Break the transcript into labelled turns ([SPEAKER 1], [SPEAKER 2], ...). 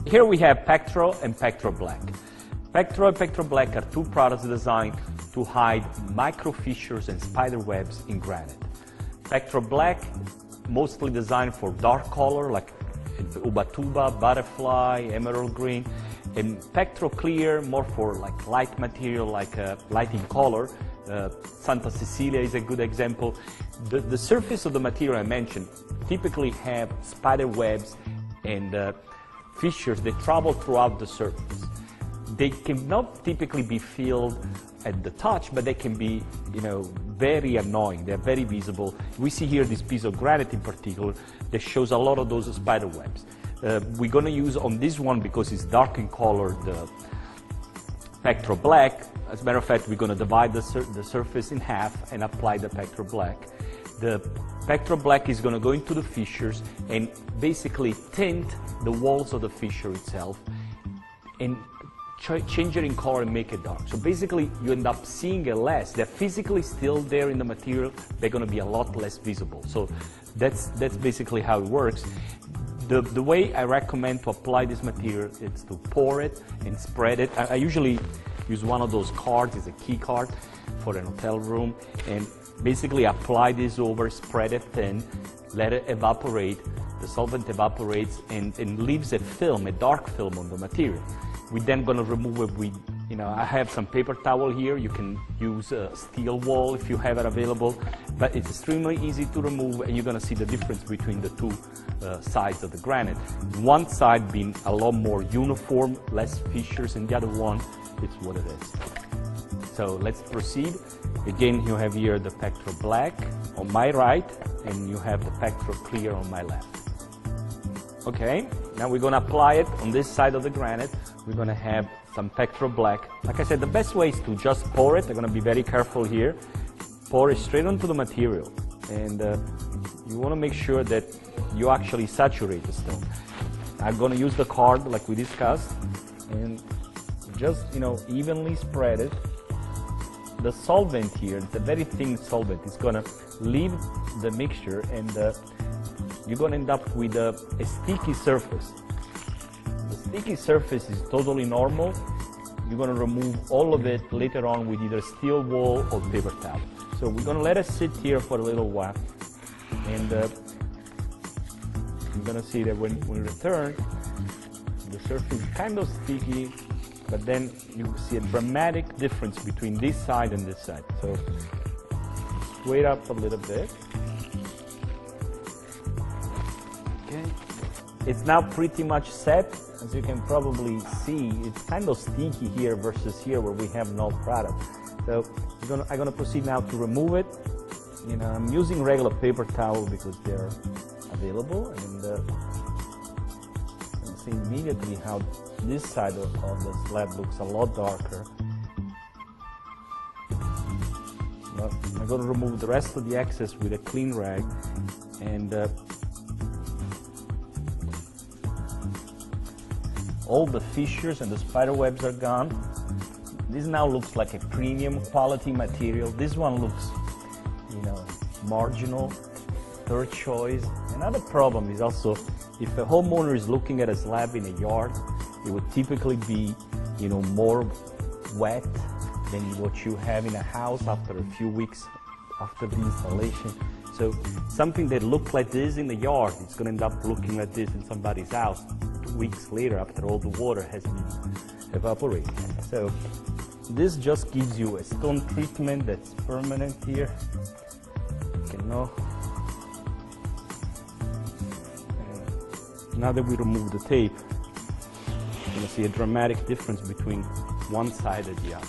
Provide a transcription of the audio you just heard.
[SPEAKER 1] Here we have Pectro and Pectro Black. Pectro and Pectro Black are two products designed to hide micro fissures and spider webs in granite. Pectro Black, mostly designed for dark color like ubatuba, butterfly, emerald green, and Pectro Clear, more for like light material, like light in color. Santa Cecilia is a good example. The surface of the material I mentioned typically have spider webs and fissures that travel throughout the surface. They cannot typically be filled at the touch, but they can be, very annoying. They're very visible. We see here this piece of granite in particular that shows a lot of those spider webs. We're going to use on this one, because it's dark in color, the Pectro Black. As a matter of fact, we're going to divide the surface in half and apply the Pectro Black. The Pectro Black is going to go into the fissures and basically tint the walls of the fissure itself and change it in color and make it dark. So basically, you end up seeing it less. They're physically still there in the material. They're going to be a lot less visible. So that's basically how it works. The way I recommend to apply this material is to pour it and spread it. I usually use one of those cards. It's a key card for an hotel room, and basically apply this over, spread it thin, let it evaporate. The solvent evaporates and leaves a film, a dark film on the material. We're then going to remove it with, I have some paper towel here. You can use a steel wool if you have it available, but it's extremely easy to remove, and you're going to see the difference between the two sides of the granite. One side being a lot more uniform, less fissures, and the other one, it's what it is. So let's proceed. Again, you have here the Pectro Black on my right, and you have the Pectro Clear on my left. Okay, now we're going to apply it on this side of the granite. We're going to have some Pectro Black. Like I said, the best way is to just pour it. I'm going to be very careful here. Pour it straight onto the material, and you want to make sure that you actually saturate the stone. I'm going to use the card like we discussed, and just evenly spread it. The solvent here, it's a very thin solvent. It's going to leave the mixture, and you're going to end up with a sticky surface. The sticky surface is totally normal. You're going to remove all of it later on with either steel wool or paper towel. So we're going to let it sit here for a little while, and you're going to see that when we return, the surface is kind of sticky, but then you see a dramatic difference between this side and this side. So straight up a little bit. Okay. It's now pretty much set. As you can probably see, it's kind of sticky here versus here where we have no product. So I'm gonna proceed now to remove it. I'm using regular paper towel because they're available, and you can see immediately how this side of the slab looks a lot darker. But I'm going to remove the rest of the excess with a clean rag, and all the fissures and the spider webs are gone. This now looks like a premium quality material. This one looks, marginal, third choice. Another problem is also, if a homeowner is looking at a slab in a yard, it would typically be, more wet than what you have in a house after a few weeks after the installation. So something that looked like this in the yard, it's going to end up looking like this in somebody's house 2 weeks later after all the water has been evaporated. So this just gives you a stone treatment that's permanent here. Now that we remove the tape, you're going to see a dramatic difference between one side and the other.